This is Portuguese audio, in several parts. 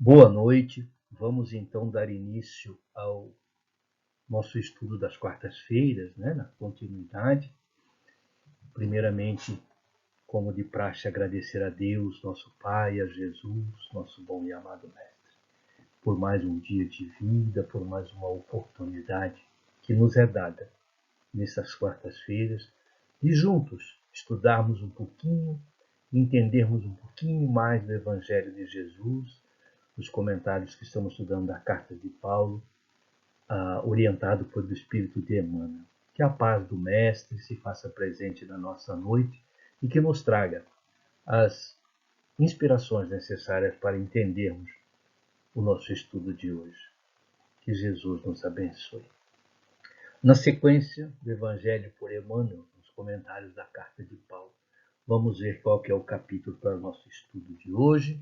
Boa noite. Vamos então dar início ao nosso estudo das quartas-feiras, na continuidade. Primeiramente, como de praxe, agradecer a Deus, nosso Pai, a Jesus, nosso bom e amado Mestre, por mais um dia de vida, por mais uma oportunidade que nos é dada nessas quartas-feiras de juntos estudarmos um pouquinho, entendermos um pouquinho mais do Evangelho de Jesus, os comentários que estamos estudando da Carta de Paulo, orientado pelo Espírito de Emmanuel. Que a paz do Mestre se faça presente na nossa noite e que nos traga as inspirações necessárias para entendermos o nosso estudo de hoje. Que Jesus nos abençoe. Na sequência do Evangelho por Emmanuel, nos comentários da Carta de Paulo, vamos ver qual que é o capítulo para o nosso estudo de hoje.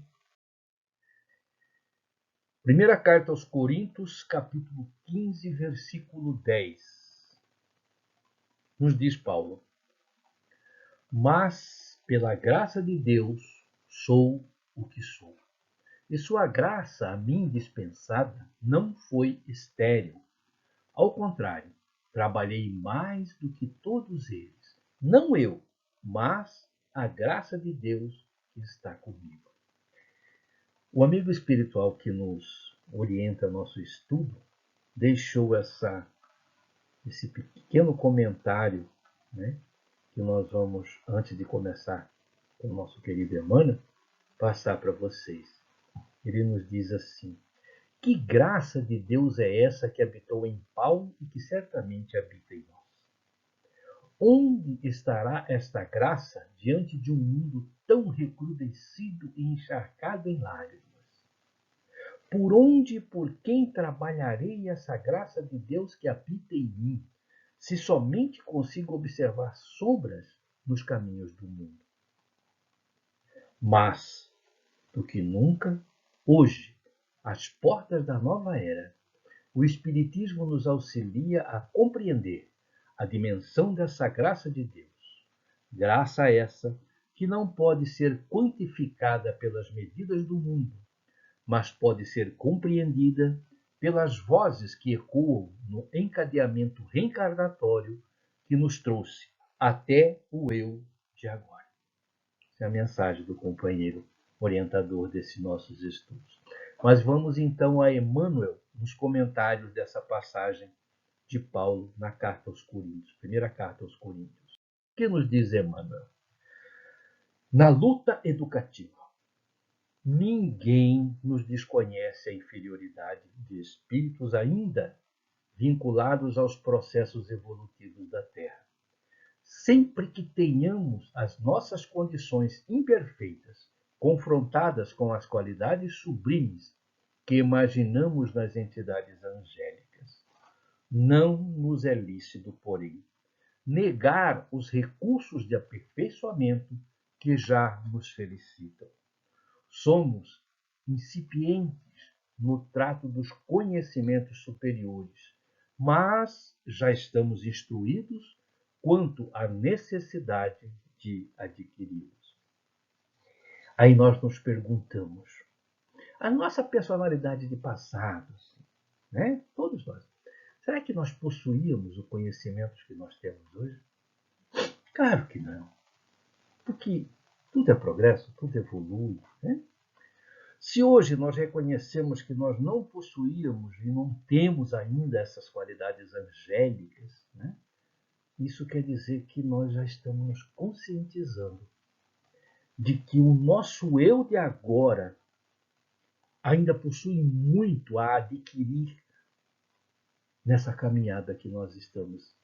Primeira carta aos Coríntios, capítulo 15, versículo 10. Nos diz Paulo: mas, pela graça de Deus, sou o que sou. E sua graça a mim dispensada não foi estéril. Ao contrário, trabalhei mais do que todos eles. Não eu, mas a graça de Deus que está comigo. O amigo espiritual que nos orienta nosso estudo deixou esse pequeno comentário, que nós vamos, antes de começar com o nosso querido Emmanuel, passar para vocês. Ele nos diz assim: que graça de Deus é essa que habitou em Paulo e que certamente habita em nós? Onde estará esta graça diante de um mundo tão recrudescido e encharcado em lágrimas? Por onde e por quem trabalharei essa graça de Deus que habita em mim, se somente consigo observar sombras nos caminhos do mundo? Mas, do que nunca, hoje, às portas da nova era, o Espiritismo nos auxilia a compreender a dimensão dessa graça de Deus. Graça essa que não pode ser quantificada pelas medidas do mundo, mas pode ser compreendida pelas vozes que ecoam no encadeamento reencarnatório que nos trouxe até o eu de agora. Essa é a mensagem do companheiro orientador desses nossos estudos. Mas vamos então a Emmanuel, nos comentários dessa passagem de Paulo na Carta aos Coríntios, primeira Carta aos Coríntios. O que nos diz Emmanuel? Na luta educativa, ninguém nos desconhece a inferioridade de espíritos ainda vinculados aos processos evolutivos da Terra. Sempre que tenhamos as nossas condições imperfeitas confrontadas com as qualidades sublimes que imaginamos nas entidades angélicas, não nos é lícito, porém, negar os recursos de aperfeiçoamento que já nos felicitam. Somos incipientes no trato dos conhecimentos superiores, mas já estamos instruídos quanto à necessidade de adquiri-los. Aí nós nos perguntamos, a nossa personalidade de passado, todos nós, será que nós possuíamos o conhecimento que nós temos hoje? Claro que não, porque tudo é progresso, tudo evolui, Se hoje nós reconhecemos que nós não possuíamos e não temos ainda essas qualidades angélicas, isso quer dizer que nós já estamos nos conscientizando de que o nosso eu de agora ainda possui muito a adquirir nessa caminhada que nós estamos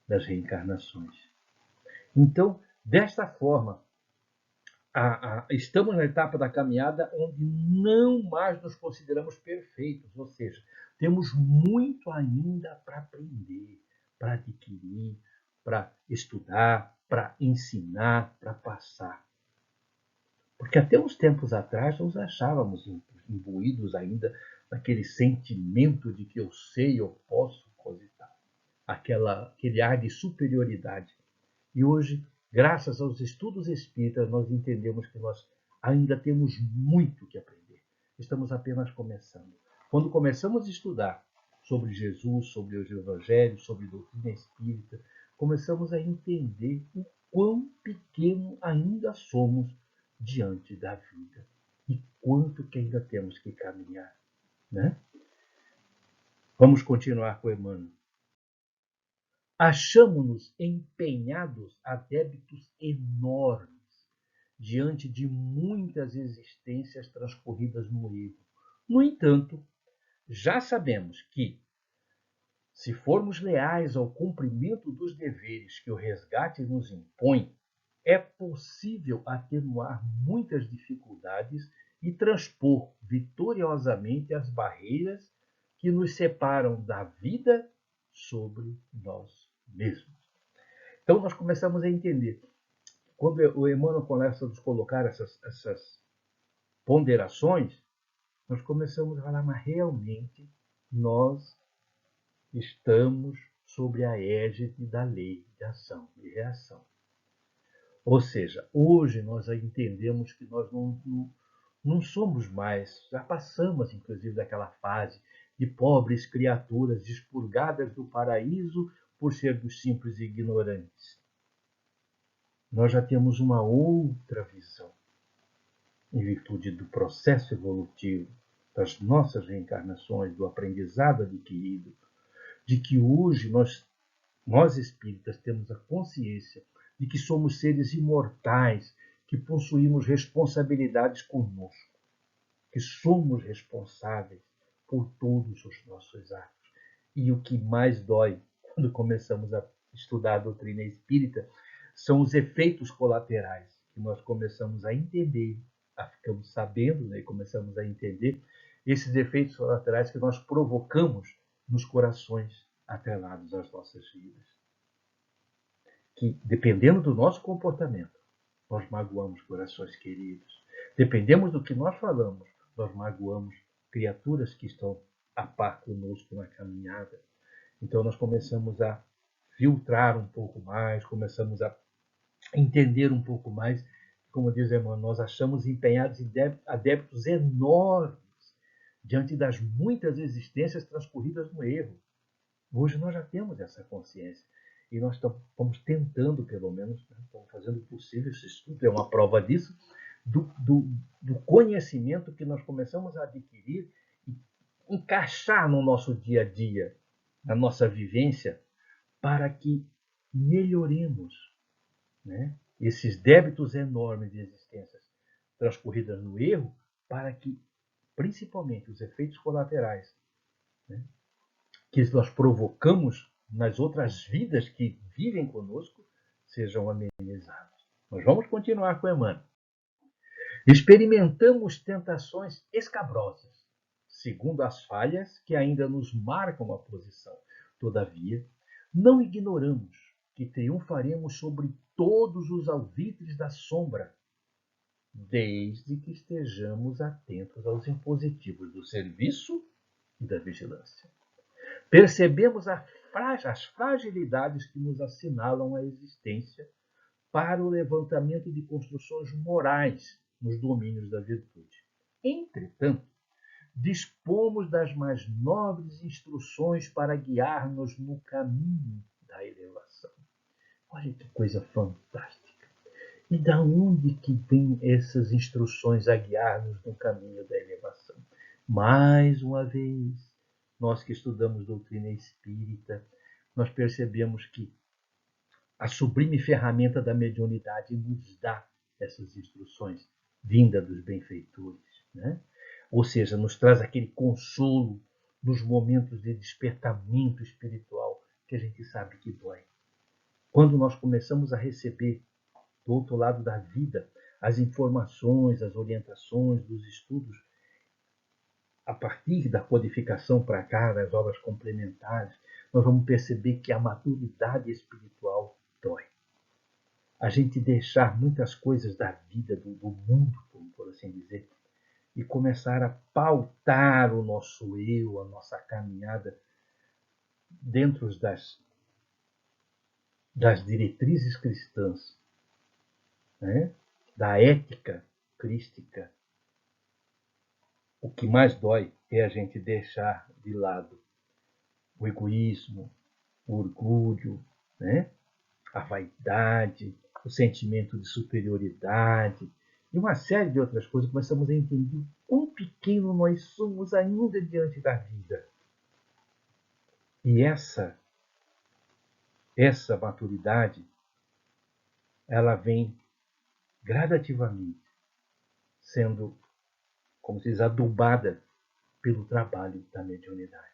das reencarnações. Então, desta forma, estamos na etapa da caminhada onde não mais nos consideramos perfeitos, ou seja, temos muito ainda para aprender, para adquirir, para estudar, para ensinar, para passar. Porque até uns tempos atrás nos achávamos imbuídos ainda naquele sentimento de que eu sei, eu posso, coisa e tal. Aquele ar de superioridade. E hoje, graças aos estudos espíritas, nós entendemos que nós ainda temos muito que aprender. estamos apenas começando. Quando começamos a estudar sobre Jesus, sobre os evangelhos, sobre doutrina espírita, começamos a entender o quão pequeno ainda somos diante da vida e quanto que ainda temos que caminhar, né? Vamos continuar com Emmanuel. Achamo-nos empenhados a débitos enormes diante de muitas existências transcorridas no erro. No entanto, já sabemos que, se formos leais ao cumprimento dos deveres que o resgate nos impõe, é possível atenuar muitas dificuldades e transpor vitoriosamente as barreiras que nos separam da vida sobre nós mesmos. Então, nós começamos a entender. Quando o Emmanuel começa a nos colocar essas ponderações, nós começamos a falar, mas realmente nós estamos sobre a égide da lei de ação e reação. Ou seja, hoje nós entendemos que nós não somos mais, já passamos inclusive daquela fase de pobres criaturas expurgadas do paraíso por sermos simples e ignorantes. Nós já temos uma outra visão, em virtude do processo evolutivo, das nossas reencarnações, do aprendizado adquirido, de que hoje nós espíritas temos a consciência de que somos seres imortais, que possuímos responsabilidades conosco, que somos responsáveis por todos os nossos atos. E o que mais dói quando começamos a estudar a doutrina espírita são os efeitos colaterais que nós começamos a entender, ficamos sabendo, né, e começamos a entender esses efeitos colaterais que nós provocamos nos corações atrelados às nossas vidas. Que, dependendo do nosso comportamento, nós magoamos corações queridos. Dependendo do que nós falamos, nós magoamos criaturas que estão a par conosco na caminhada. Então nós começamos a filtrar um pouco mais, começamos a entender um pouco mais. Como diz a irmã, nós achamos empenhados em débitos enormes diante das muitas existências transcorridas no erro. Hoje nós já temos essa consciência e nós estamos tentando, pelo menos, né, estamos fazendo o possível, esse estudo é uma prova disso, do conhecimento que nós começamos a adquirir e encaixar no nosso dia a dia, na nossa vivência, para que melhoremos, né, esses débitos enormes de existências transcorridas no erro, para que, principalmente, os efeitos colaterais, né, que nós provocamos nas outras vidas que vivem conosco, sejam amenizados. Mas vamos continuar com Emmanuel. Experimentamos tentações escabrosas, segundo as falhas que ainda nos marcam a posição. Todavia, não ignoramos que triunfaremos sobre todos os alvitres da sombra, desde que estejamos atentos aos impositivos do serviço e da vigilância. Percebemos as fragilidades que nos assinalam a existência para o levantamento de construções morais nos domínios da virtude. Entretanto, dispomos das mais nobres instruções para guiar-nos no caminho da elevação. Olha que coisa fantástica! E da onde que vêm essas instruções a guiar-nos no caminho da elevação? Mais uma vez, nós que estudamos doutrina espírita, nós percebemos que a sublime ferramenta da mediunidade nos dá essas instruções vinda dos benfeitores, né? Ou seja, nos traz aquele consolo nos momentos de despertamento espiritual que a gente sabe que dói. Quando nós começamos a receber do outro lado da vida as informações, as orientações dos estudos, a partir da codificação para cá, das obras complementares, nós vamos perceber que a maturidade espiritual dói. A gente deixar muitas coisas da vida, do mundo, por assim dizer, e começar a pautar o nosso eu, a nossa caminhada dentro das diretrizes cristãs, né? Da ética crística, o que mais dói é a gente deixar de lado o egoísmo, o orgulho, né? A vaidade, o sentimento de superioridade e uma série de outras coisas. Começamos a entender o quão pequeno nós somos ainda diante da vida. E essa maturidade, ela vem gradativamente sendo, como se diz, adubada pelo trabalho da mediunidade.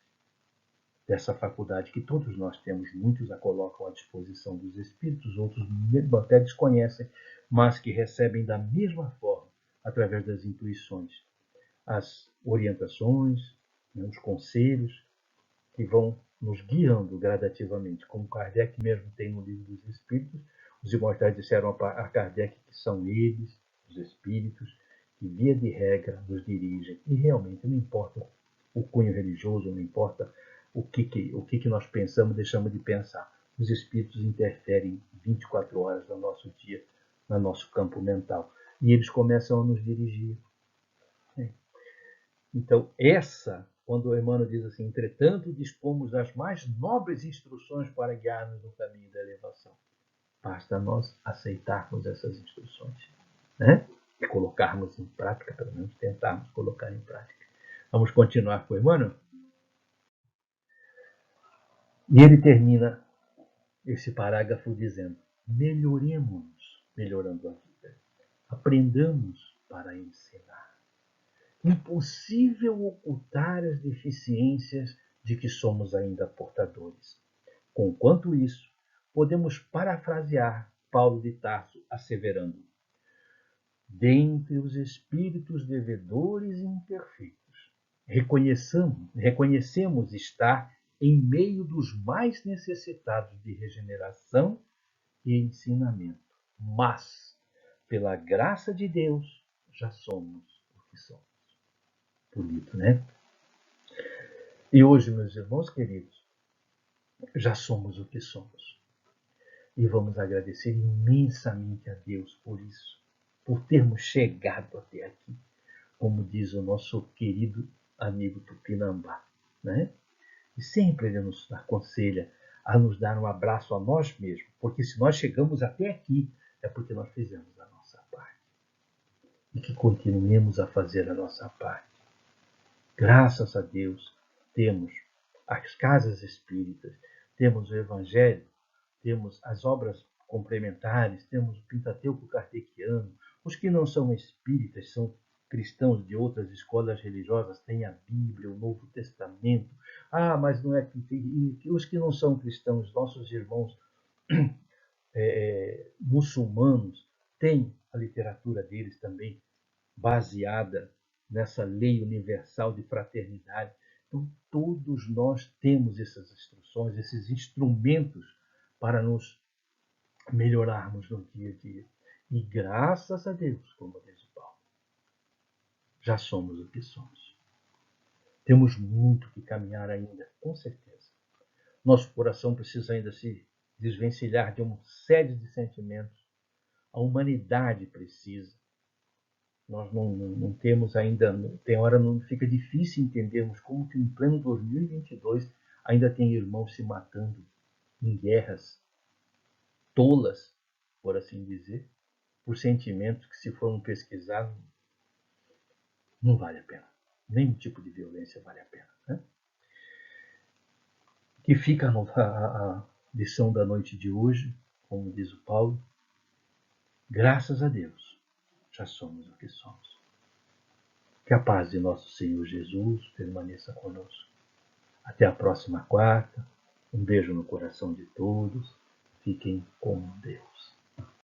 Dessa faculdade que todos nós temos, muitos a colocam à disposição dos espíritos, outros mesmo até desconhecem, mas que recebem da mesma forma, através das intuições, as orientações, os conselhos que vão nos guiando gradativamente, como Kardec mesmo tem no Livro dos Espíritos. Os imortais disseram a Kardec que são eles, os espíritos, que via de regra nos dirigem. E realmente não importa o cunho religioso, não importa o que nós pensamos, deixamos de pensar. Os espíritos interferem 24 horas no nosso dia, no nosso campo mental. E eles começam a nos dirigir. Então, quando o Emmanuel diz assim, entretanto, dispomos das mais nobres instruções para guiar-nos no caminho da elevação. Basta nós aceitarmos essas instruções, né? E colocarmos em prática, pelo menos tentarmos colocar em prática. Vamos continuar com o Emmanuel? E ele termina esse parágrafo dizendo, melhoremos-nos, melhorando a vida. Aprendamos para ensinar. Impossível ocultar as deficiências de que somos ainda portadores. Conquanto isso, podemos parafrasear Paulo de Tarso asseverando: dentre os espíritos devedores e imperfeitos, reconhecemos estar em meio dos mais necessitados de regeneração e ensinamento, mas, pela graça de Deus, já somos o que somos. Bonito, né? E hoje, meus irmãos queridos, já somos o que somos. E vamos agradecer imensamente a Deus por isso, por termos chegado até aqui, como diz o nosso querido amigo Tupinambá, né? E sempre ele nos aconselha a nos dar um abraço a nós mesmos, porque se nós chegamos até aqui, é porque nós fizemos a nossa parte. E que continuemos a fazer a nossa parte. Graças a Deus, temos as casas espíritas, temos o Evangelho, temos as obras complementares, temos o Pentateuco Kardeciano. Os que não são espíritas, são cristãos de outras escolas religiosas, têm a Bíblia, o Novo Testamento. Mas não é que os que não são cristãos, nossos irmãos muçulmanos, têm a literatura deles também baseada nessa lei universal de fraternidade. Então, todos nós temos essas instruções, esses instrumentos para nos melhorarmos no dia a dia. E graças a Deus, como diz o Paulo, já somos o que somos. Temos muito que caminhar ainda, com certeza. Nosso coração precisa ainda se desvencilhar de uma série de sentimentos. A humanidade precisa. Nós não temos ainda, tem hora não fica difícil entendermos como que em pleno 2022 ainda tem irmãos se matando em guerras tolas, por assim dizer, por sentimentos que, se formos pesquisar, não vale a pena. Nenhum tipo de violência vale a pena. Né? Que fica a lição da noite de hoje, como diz o Paulo, graças a Deus, já somos o que somos. Que a paz de nosso Senhor Jesus permaneça conosco. Até a próxima quarta. Um beijo no coração de todos. Fiquem com Deus.